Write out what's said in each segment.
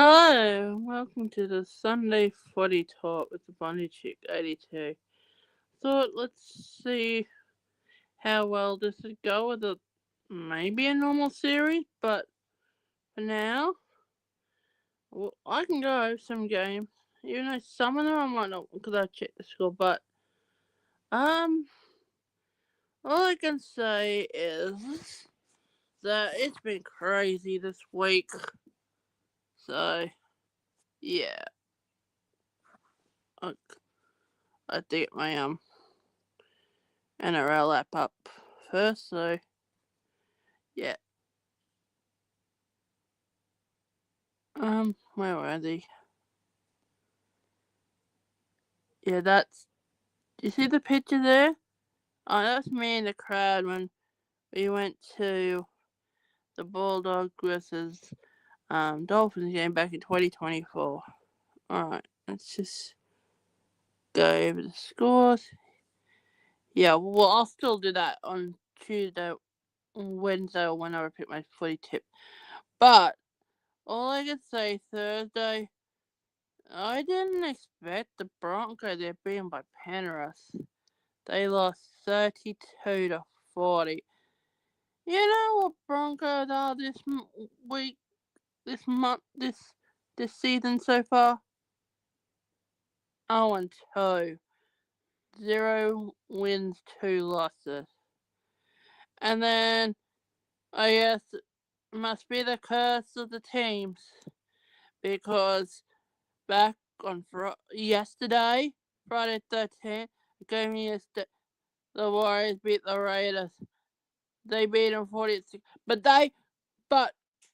Hello, welcome to the Sunday Footy Talk with the bundychick 82. Thought let's see how well this would go with maybe a normal series, but for now, I can go over some games. Even though some of them I might not because I checked the score, but um, all I can say is that it's been crazy this week. So yeah, I, I think my NRL app up first. So yeah. Where were they? Yeah, that's. You see the picture there? Oh, that's me in the crowd when we went to the Bulldog versus Dolphins game back in 2024. Alright, let's just go over the scores. Yeah, well, I'll still do that on Tuesday, Wednesday, or whenever I pick my footy tip. But all I can say, Thursday, I didn't expect the Broncos. They're beaten by Penrith. They lost 32-40. You know what Broncos are this week, this month, this season so far? 0-2. 0 wins, 2 losses. And then, I guess, it must be the curse of the teams. Because back on yesterday, Friday 13th, the Warriors beat the Raiders. They beat them 46. But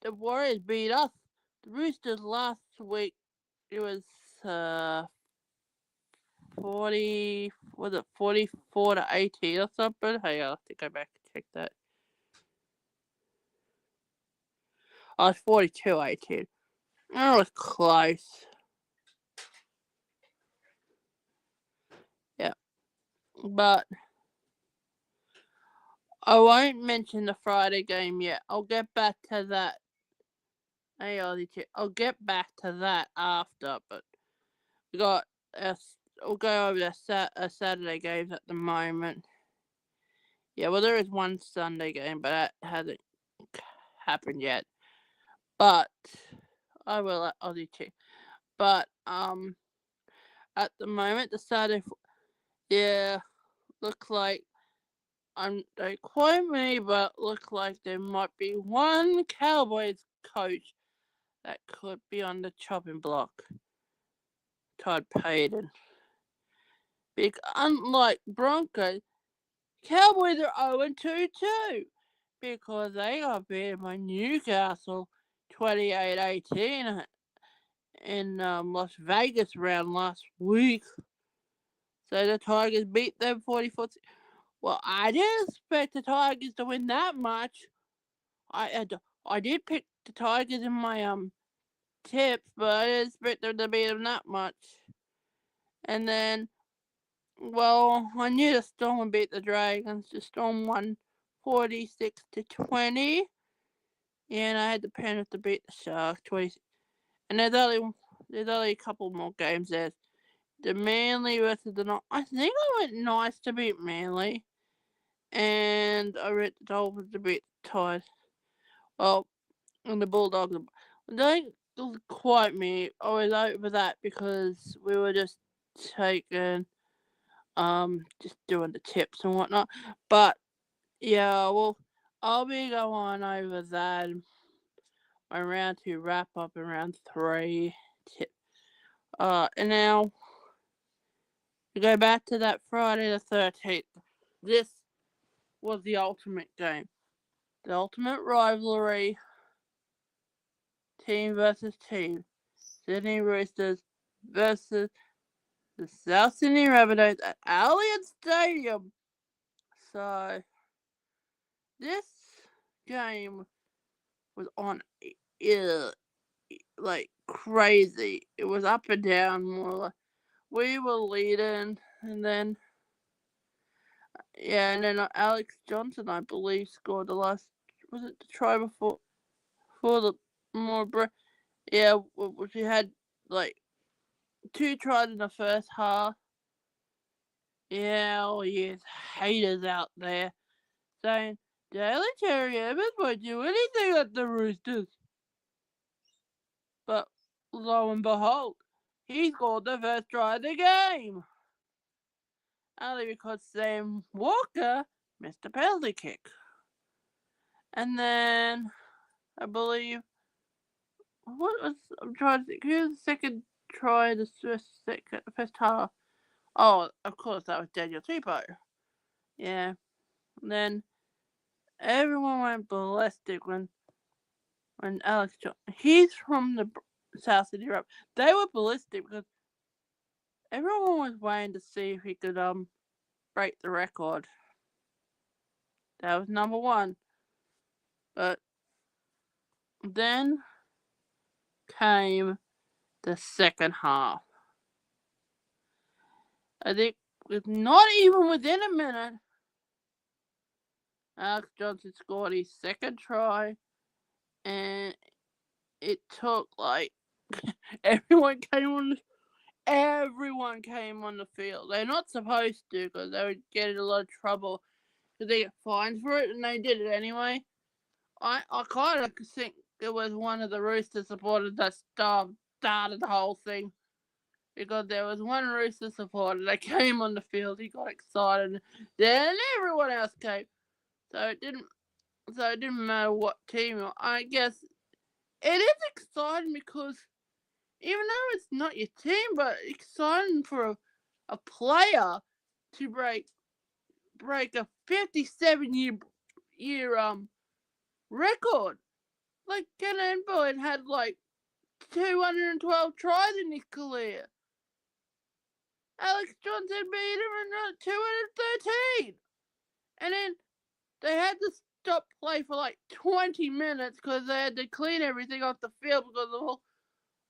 the Warriors beat us. The Roosters last week, it was 44-18 or something? Hey, I'll have to go back and check that. Oh, it's 42-18. That was close. Yeah. But I won't mention the Friday game yet. I'll get back to that. Hey, I'll get back to that after, but we got we'll go over the Saturday games at the moment. Yeah, well, there is one Sunday game, but that hasn't happened yet. But I will at Aussie check. But at the moment, the Saturday, yeah, look like don't quote me, but look like there might be one Cowboys coach that could be on the chopping block. Todd Payton. Unlike Broncos, Cowboys are 0-2 too, because they got beaten by Newcastle 28-18 in Las Vegas round last week. So the Tigers beat them 44. Well, I didn't expect the Tigers to win that much. I did pick the Tigers in my tips, but I didn't expect them to beat them that much. And then, well, I knew the Storm would beat the Dragons. The Storm won 46-20. And I had the Panthers to beat the Sharks 20. And there's only a couple more games there. The Manly versus the I think I went nice to beat Manly. And I went the Dolphins to beat the Tide. Well, and the Bulldogs. Don't quote me. I was over that because we were just taking, just doing the tips and whatnot. But yeah, well, I'll be going over that. My round 2 wrap up in round 3 tip. And now we go back to that Friday the 13th. This was the ultimate game. The ultimate rivalry. Team versus team. Sydney Roosters versus the South Sydney Rabbitohs at Allianz Stadium. So, this game was on like crazy. It was up and down more. We were leading, and then Alex Johnson, I believe, scored the last. Was it the try before the more Yeah, she had like 2 tries in the first half. Yeah, all you haters out there saying Daly Cherry Evans won't do anything at the Roosters. But lo and behold, he scored the first try of the game. Only because Sam Walker missed a penalty kick. And then I believe I'm trying to think who's the second try the first half. Oh, of course that was Daniel Tupou. Yeah. And then everyone went ballistic when Alex Johnson. He's from the South Sydney Rabbits. They were ballistic because everyone was waiting to see if he could break the record. That was number one. But then came the second half. I think not even within a minute, Alex Johnson scored his second try, and it took like everyone came on the field. They're not supposed to because they would get in a lot of trouble because they get fined for it, and they did it anyway. I kind of think it was one of the Rooster supporters that started the whole thing. Because there was one Rooster supporter that came on the field, he got excited, then everyone else came. So it didn't matter what team. I guess it is exciting because even though it's not your team, but exciting for a player to break a 57-year record. Like Ken Boyd had like 212 tries in his career. Alex Johnson beat him in 213. And then they had to stop play for like 20 minutes because they had to clean everything off the field because of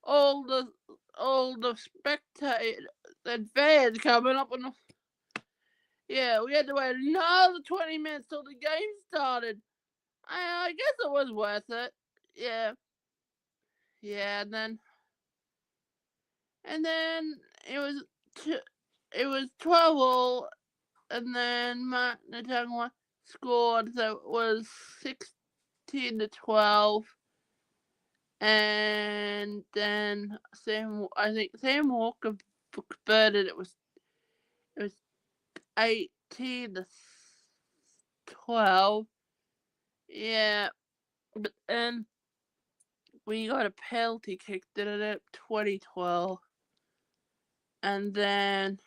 all the spectators and fans coming up on the. Yeah, we had to wait another 20 minutes till the game started. I guess it was worth it. Yeah. Yeah, and then it was 12 all, and then Mark Natangwa scored, so it was 16-12. And then Sam Walker converted. It was 18-12. Yeah, but then we got a penalty kick. Did it at 2012, and then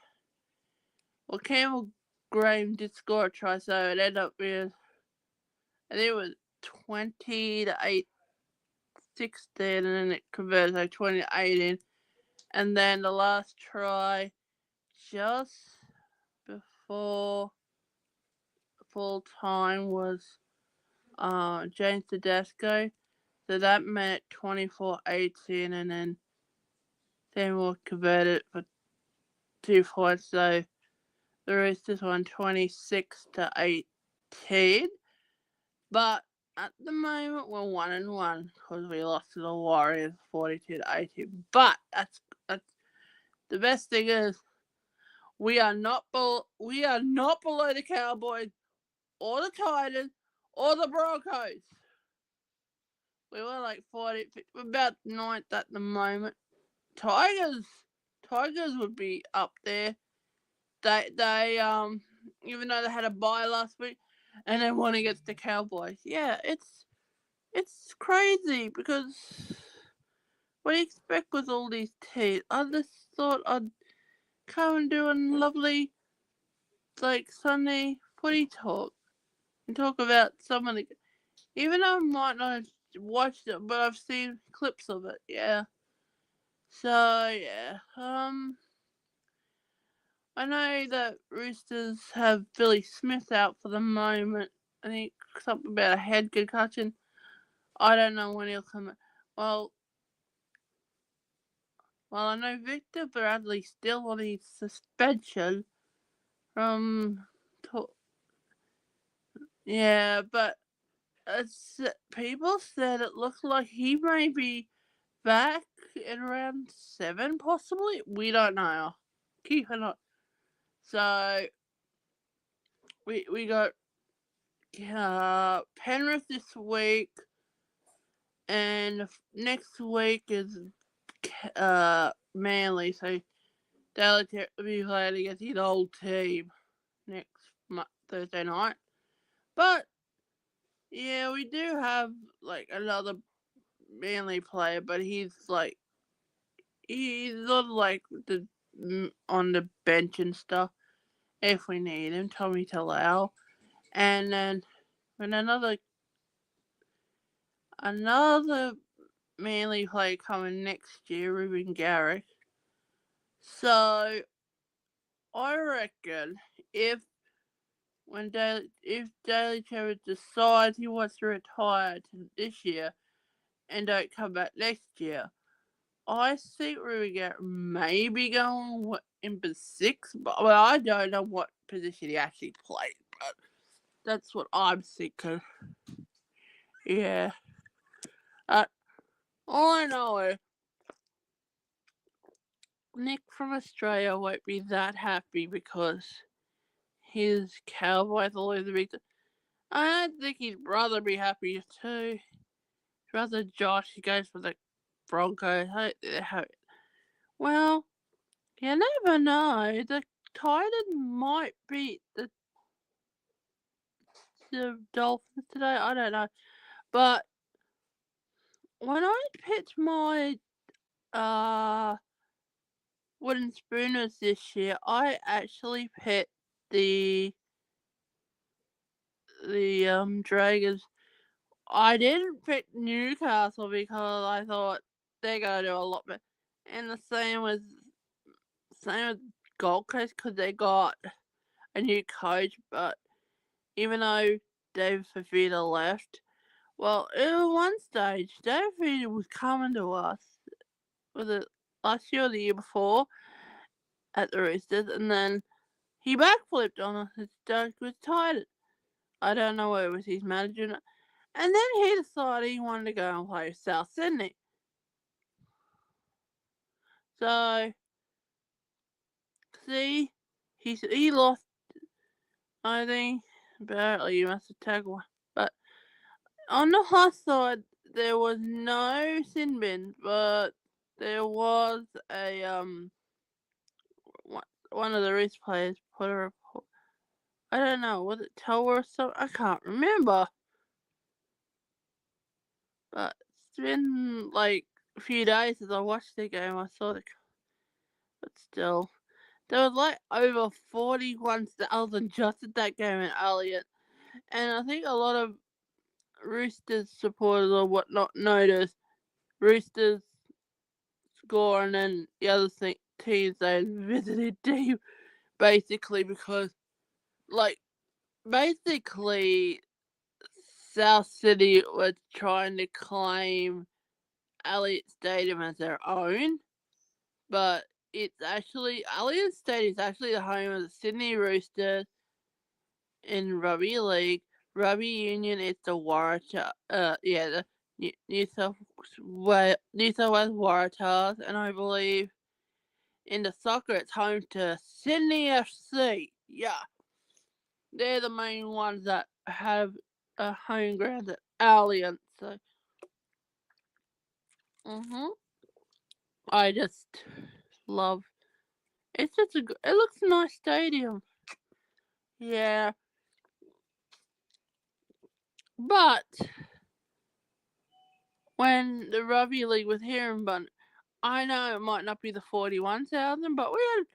Campbell Graham did score a try, so it ended up with I think it was 20-8. 16, and then it converted like 20-18, and then the last try just before full time was James Tedesco, so that meant 24-18, and then Samuel converted for 2 points, so the Roosters won 26-18, but at the moment we're 1-1 because we lost to the Warriors 42-18. But that's the best thing is we are not below the Cowboys or the Titans or the Broncos. We were like 40, we're about 9th at the moment. Tigers would be up there. They even though they had a bye last week and they won against the Cowboys. Yeah, it's crazy because what do you expect with all these teams? I just thought I'd come and do a lovely like Sunday footy talk and talk about some of the. Even though I might not have watched it, but I've seen clips of it. Yeah. So yeah. I know that Roosters have Billy Smith out for the moment. I think something about a head concussion. I don't know when he'll come. Well, I know Victor Bradley's still on his suspension from. Yeah, but people said it looks like he may be back in around 7, possibly. We don't know. Keep an eye. So we got Penrith this week, and next week is Manly. So they'll be playing against his old team next Thursday night. But yeah, we do have like another Manly player, but he's not like on the bench and stuff. If we need him, Tommy Talau, and then when another Manly player coming next year, Ruben Garrick. So I reckon if Daly Cherry decides he wants to retire this year and don't come back next year, I think Ruben Garrick may be going in for 6, but I don't know what position he actually played, but that's what I'm thinking. Yeah. All I know is Nick from Australia won't be that happy because his Cowboys all over the big. I don't think his brother be happy too. His brother Josh, he goes for the Broncos. Well, you never know. The Titans might beat the Dolphins today. I don't know, but when I picked my wooden spooners this year, I actually picked the Dragons. I didn't pick Newcastle because I thought they're gonna do a lot better, and the same with Gold Coast because they got a new coach. But even though Dave Fafita left, well, at one stage Dave Fafita was coming to us. Was it last year or the year before at the Roosters, and then he backflipped on us. His dad was tired. I don't know whether it was his manager, and then he decided he wanted to go and play South Sydney. So, see, he lost. I think apparently you must have tagged one, but on the high side there was no sin bin, but there was a one of the race players put a report. I don't know, was it Tower or something? I can't remember. But it's been like a few days since I watched the game. I saw the, but still, there was like over 41,000 just at that game in Elliot, and I think a lot of Roosters supporters or whatnot noticed Roosters score and then the other teams they visited deep, basically because like basically South City was trying to claim Elliott Stadium as their own, but it's actually Elliott Stadium is actually the home of the Sydney Roosters in rugby league. Rugby union is the Waratahs. The New South Wales Waratahs, and I believe in the soccer it's home to Sydney FC. Yeah, they're the main ones that have a home ground at Allianz. So, I just love. It's just it looks a nice stadium. Yeah, but when the rugby league was here in Bun, I know it might not be the 41,000, but we had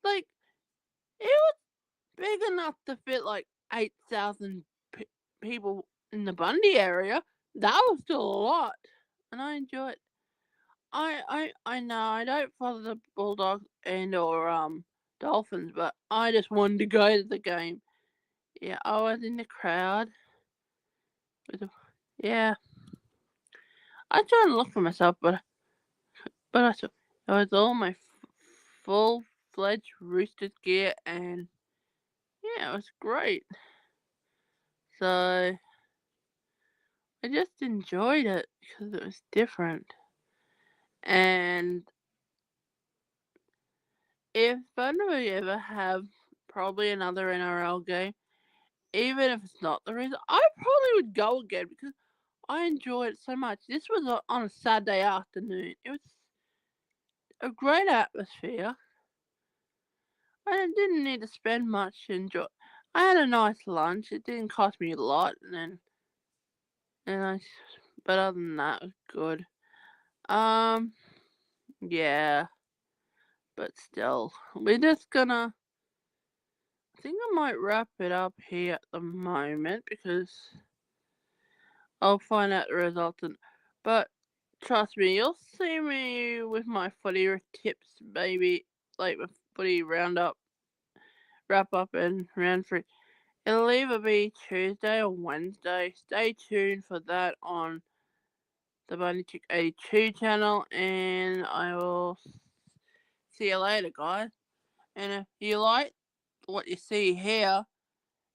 like it was big enough to fit like 8,000 people in the Bundy area. That was still a lot, and I enjoyed it. I know I don't follow the Bulldogs and or Dolphins, but I just wanted to go to the game. Yeah, I was in the crowd. Yeah, I tried to look for myself, but I saw it was all my full-fledged Roosters gear, and yeah, it was great. So I just enjoyed it because it was different. And if Bundy ever have probably another NRL game, even if it's not the reason, I probably would go again because I enjoyed it so much. This was on a Saturday afternoon. It was a great atmosphere. I didn't need to spend much to enjoy. I had a nice lunch. It didn't cost me a lot, and I, but other than that, it was good. Um, yeah, but still, we're just gonna. I think I might wrap it up here at the moment because I'll find out the result. But trust me, you'll see me with my footy tips, maybe like the footy roundup, wrap up, and round three. It'll either be Tuesday or Wednesday. Stay tuned for that on the bundychick 82 channel, and I will see you later, guys. And if you like what you see here,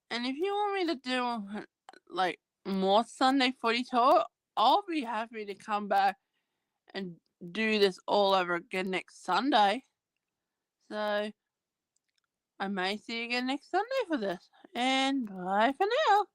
and if you want me to do like more Sunday footy talk, I'll be happy to come back and do this all over again next Sunday. So I may see you again next Sunday for this. And bye for now.